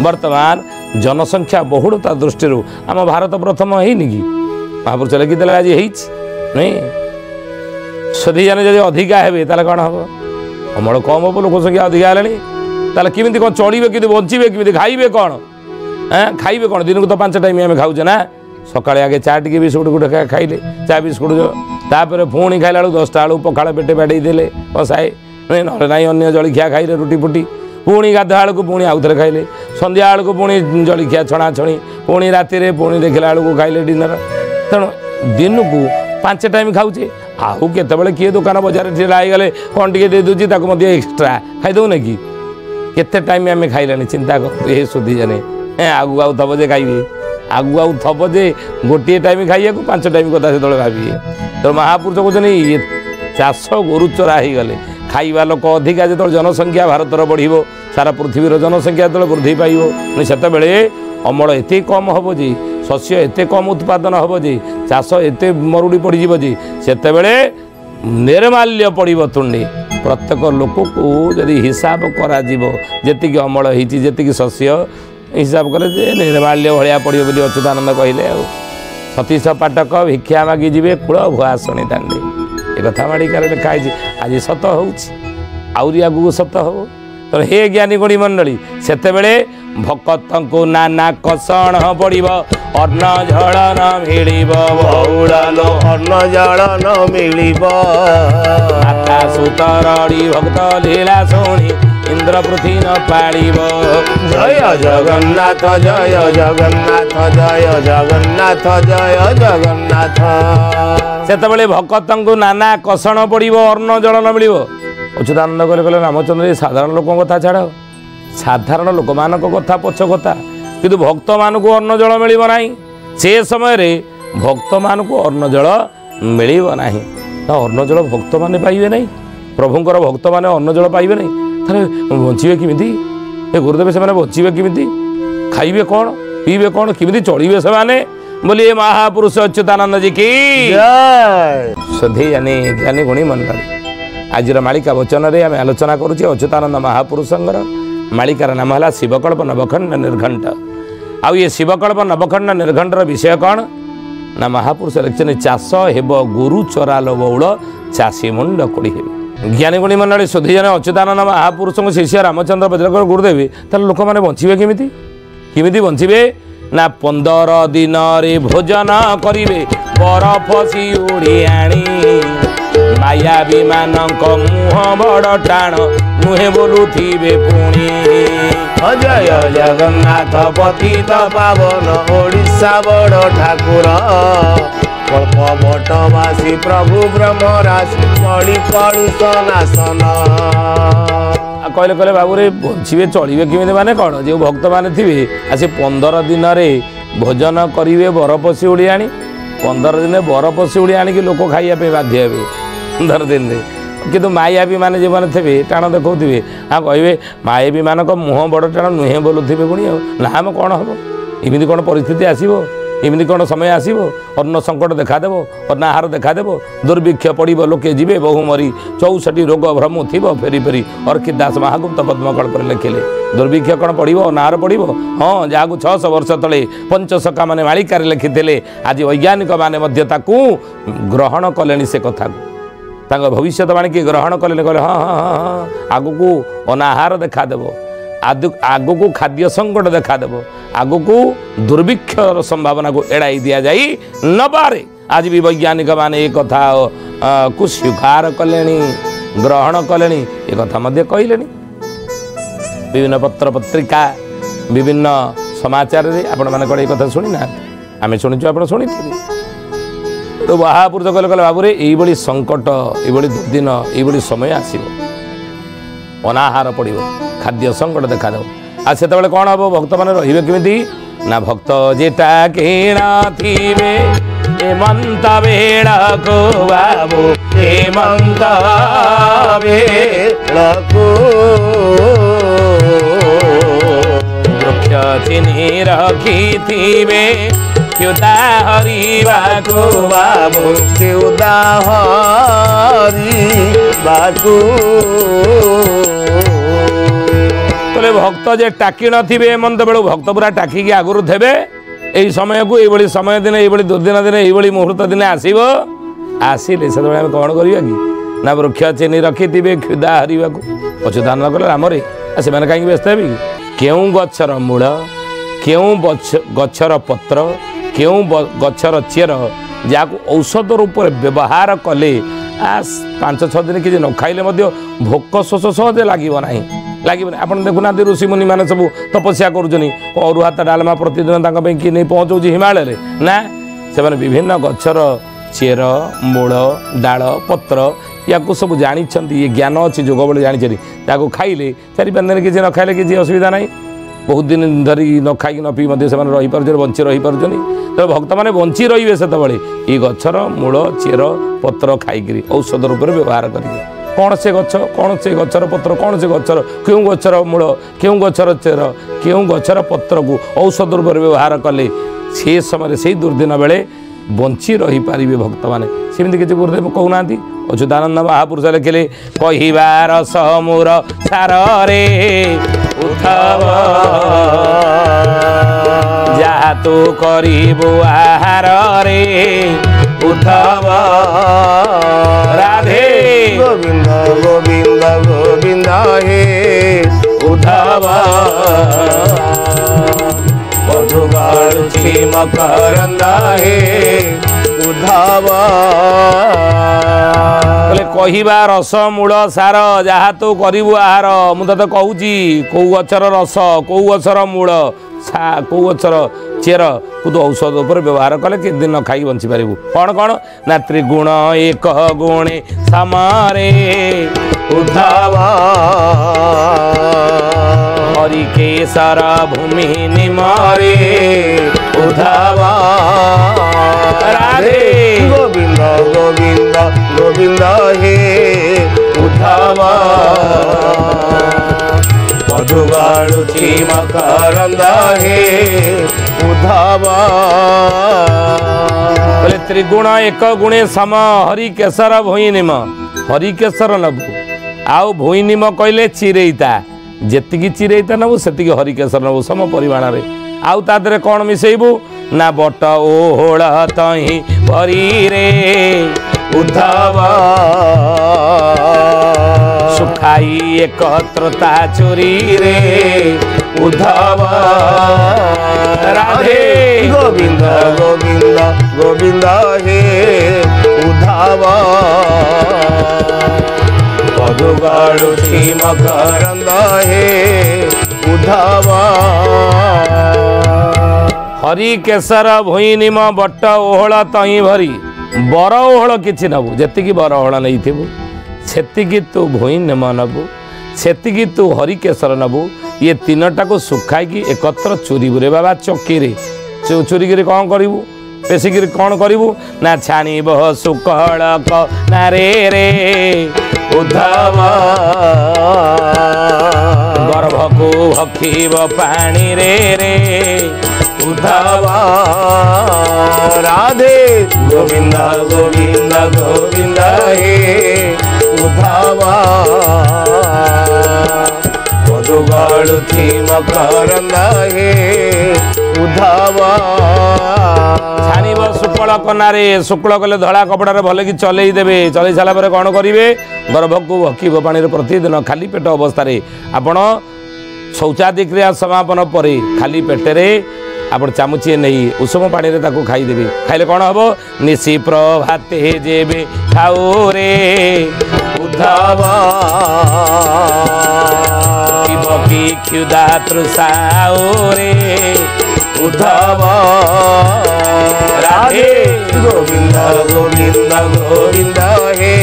बर्तमान जनसंख्या बहुड़ता दृष्टि आम भारत प्रथम है कि महापुरुष लिखिदे आज नहीं सदी जाने जब अधिका हे कौन हम अमल कम हम लोक संख्या अधिका है किमी कौन चलिए कि बचे कि खाइबे कौन खाइबे कौन दिन को तो 5 टाइम आम खाऊे ना सका आगे चा टी बिस्कुट गोटे खाइले चा बिस्कुट तापर पुणी खाला बेलू 10टा बेलू पखाड़ पेटे बाड़े देले कसाए ना अन्य जलखिया खाइले रुटी फुटी पुणी गाधा बेलू पुणी आउ थे खाइले संध्या बेलू पुणी जलखिया छणा छणी पुणी राति पुणी देखला बेलू खाइले डिनर तेणु दिन को 5 टाइम खाऊे आउ केतबेले किए दुकान बजार ठेला गले कौन टे दे दूसरी एक्सट्रा खाईदे कि केते टाइम आम खाइला चिंता कर ये सुधी जाने आगू आउ थब जे खाइबे आगू आउ थब जे गोटे टाइम खाइया 5 टाइम कथा से भावी तो महापुरुष कहते ये चाष गोरु चरा हो गले खाइबा लोक अधिका जो जनसंख्या भारतर बढ़ सारा पृथ्वीर जनसंख्या जो वृद्धि पाइब से अमल एत कम हम जे शस्य एत कम उत्पादन हम जे चाष एत मरुड़ी पड़ जे से निर्माल्य पड़ब तुंडे प्रत्येक लोक को जदि हिसाब करा जी अमल होती शस्य हिसाब कले निर्माल्य भाया पड़ो बोली अच्युतानंद कहले सतीश पाठक भिक्षा मागी जी कूल भुआ शुणी दांडे ये कथा माड़िकार लिखाई आज सत होरी आगू सत हो तो हे ज्ञानी गुणी मंडली से भक्त को नाना कषण पड़ब अन्न जल न मिल बहुड़ालो अन्न जल न मिल माता सुतरड़ी भक्त लीला शुणी इंद्र पृथ्वी न पाड़ब जय जगन्नाथ जय जगन्नाथ जय जगन्नाथ जय जगन्नाथ से भक्त को नाना कषण पड़ब अन्न जल न मिल अच्युतानंद कहले रामचंद्र ये साधारण लोक कथा छाड़ साधारण लोक मान कथा पछ कथा किंतु भक्त मान को अन्न जल मिल ना से समय भक्त मान को अन्न जल मिल ना अन्न जल भक्त मैंने पाइबे नहीं प्रभुंर भक्त मैंने अन्न जल पाइबे नहीं बचे किमिति ए गुरुदेव से बचे किमिति खाइबे कौन पीबे कौन किमिति चलिबे से बोलिए महापुरुष अच्युतानंद जी की सधे जाने ज्ञानी गुणी मंडली आज मालिका वचन रे आम आलोचना करुचे अच्युतानंद महापुरुषंकर मालिकार नाम है शिवकल्प नवखंड निर्घंट आउ ये शिवकल्प नवखंड निर्घंटर विषय कौन ना महापुरुष लिखते चाष हेब गुरु चराल बौल चाषी मुंड कोड़ी हे ज्ञानी गुणी मंडली सुधी जन अच्युतानंद महापुरुष शिष्य रामचंद्र बज्रकर गुरुदेव ताले लोक मैंने बचे किमिति किमिति बचे ना 15 दिन रे भोजन करिवे बरफ सिउड़ी आनी माया विमान मुह बड़ टाण नुहे बोलुथिबे पुणी जय जगन्नाथ पतित पावन ओडिशा बड़ ठाकुर कल्प बटवासी प्रभु ब्रह्म राशि पड़ी पड़ुसनासन कहले कहले बाबू रे बचे चलिए किमिति माने कौन जो भक्त मैंने थे आसी 15 दिन भोजन करेंगे बरफ सिउड़ी आनी 15 दिन बरफ सिउड़ी आनिक लोक खाइबा बाध्य हे 15 दिन किंतु मायाबी मैंने जो मैंने थे टाण देखा हाँ कहे मायाबी मान मुह बड़ टाण नुहे बोलुवे पुणी ना कौन हम इमिति कौन परिस्थिति आसो इमिति कौन समय आसो अन्न संकट देखादेव अन्नाहार देखादेव दुर्भिक्ष पड़ब लोके जीवे बहु मरी 64 रोग भ्रम थी फेरी फेरी अर्कित दास महागुप्त पद्मकल्प लिखिले दुर्भिक्ष कौन पड़ब अनाहार पड़ब हाँ जहाँ 600 वर्ष तले पंचसखा मैंने मालिकार लिखिले आज वैज्ञानिक मैंने ग्रहण कले से कथा भविष्यवाणी की ग्रहण कले कहले हाँ हाँ हाँ आग को अनाहार देखादेव आग को खाद्य संकट देखादेव आग को दुर्भिक्षर संभावना को एड़ाई दि जाई न पारे आज भी वैज्ञानिक माने एक कथा को स्वीकार कले ग्रहण कले एक कथा कहले विभिन्न पत्र पत्रिका विभिन्न समाचार आपण मैंने कौन एक कथा शुणी ना आम शुणुचु आप शुणी तो महापुरुष कहले कहले बाबू रे ये संकट ये दुर्दिन ये समय आसो अनाहार पड़ो खाद्य संकट देखादेव आ से कौन हम भक्त मैंने रे किमिति ना भक्त जेटा किण थिबे हेमंत बेड़ा को बाबू हेमंत बेड़ा को वृक्ष चिन्हि रखी थिबे क्युदा हरिबा को बाबू क्युदा हरिबा को बोले भक्त जे टाकी नथिबे मन बेलू भक्त पूरा टाकी आगुरी थे यही समय को ये समय दिन ये दुर्दिन दिन ये मुहूर्त दिन आसब आसिले से कौन करवा कि ना वृक्ष चिन्ह रखी थे क्षुदा हरवा को अच्युतानंद कले राम से कहीं व्यस्त हे क्यों गचर मूल क्यों गचर पत्र क्यों गचर चेर जहाँ औषध रूप में व्यवहार कले 5-6 दिन किसी न खाइले भोक शोष सहजे लगे ना लगे आप देखुना ऋषिमुनि मैंने सब तपस्या करूँ हाथ डालमा प्रतिदिन किए नहीं पहुँचाऊँ हिमालय ना से विभिन्न गचर चेर मूल डाल पत्र या सब जानी ये ज्ञान अच्छी जोग बड़े जानी खाइले 4-5 दिन किसी न खाइले किसी असुविधा ना बहुत दिन धरी न खाई न पी से रहीपर बंची रही पार्टी तो भक्त मैंने बंची रे से ये गचर मूल चेर पत्र खाई औषध रूप में व्यवहार करेंगे कौन से गच कौन से गचर पत्र कौन से गचर क्यों गचर मूल क्यों गचर चेर क्यों गचर पत्र को औषध रूप में व्यवहार कले से समय से दुर्दिन बेले बंची रही पारे भक्त मैंने सेमती किसी गुरुदेव कहूना अच्युतानंद महापुरुष लिखिले कहिबार समूर सार रे उठब जहा तू करिबु आहार रे उठब राधे गोविंद गोविंद गोविंद हे उठब मधुगाळुची मकरंद हे उद्धव कहवा रस मूल सार जहाँ तू करू आहार मुझे कहूँ कौ गचर रस कौ गचर मूल कौ गचर चेर को तो औषध उपर व्यवहार कले कि दिन खाई बंची पारू कौन कौन ना त्रिगुण एक गुणे समारे उद्धव हरिकेशर भूमि निमारे उद्धव राधे गोविंद गोविंद गोविंद हे उद्धव मधुगाळुची मकरंद हे उद्धव बोले त्रिगुण एक गुणे सम हरिकेशर भूइनिम हरिकेशर नबु आउ भूइनिम कहले चिरेईता जेतिकी चिरेईता नबु सेतिकी हरिकेशर नबु सम परिमाण रे आउ तादरे कौन मिसेबू ना बट ओहोळ तही भरी रे उद्धव सुखाई एकत्रता चोरी रे उद्धव राधे गोविंद गोविंद गोविंद हे उद्धव मधुगाळुची मकरंद हे उद्धव हरिकेशर भूइनिम बट ओहळ तही भरी बर ओहळ किछि नबु जेतिकी बर ओहळ नहीं थिबु सेतिकी तू भूइनिम नबु सेतिकी तू हरिकेशर नबु ये तीनटा को सुखाई की एकत्र चोरी रे बाबा चक्की रे चोरी गिरी कौन करिवु पेसिगिरी कौन करिवु ना छाणीब सुकळक नारे रे उद्धव गर्भ को हखीब पानी रे रे उद्धव राधे गोविंद गोविंद गोविंद हे उद्धव मधुगाळुची मकरंद हे उद्धव छाणीब शुक्ल कनारे शुक्ल कले धड़ा कपड़ार भल कि चलई देवे चलई सारा पर कौन करेंगे गर्भ को हकीब पानी प्रतिदिन खाली पेट अवस्था आपण शौचादि क्रिया समापन पर खाली पेटे आप चामुचिए नहीं उषम पानी रे खाईदेवे खाइले कौन हम निशी प्रभाते जेबे खाऊ रे उद्धव की क्षुदा तृषाओ रे उद्धव राधे गोविंद गोविंद गोविंद हे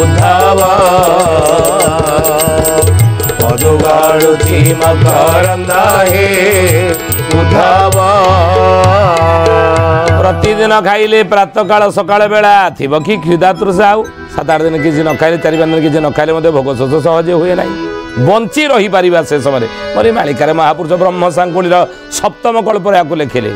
उद्धव मधुगाळुची मकरंद हे उद्धव प्रतिदिन खाइले प्रातः काल सकाळ बेला थिब कि क्षुदा तृषा आउ 7-8 दिन किसी न खाइले 4-5 दिन किसी न खाइले भोग शोष सहज हुए ना बंची रही पारिबा से समय मरी मालिकार महापुरुष ब्रह्म सांकुलीर 7म कल्प लिखिले।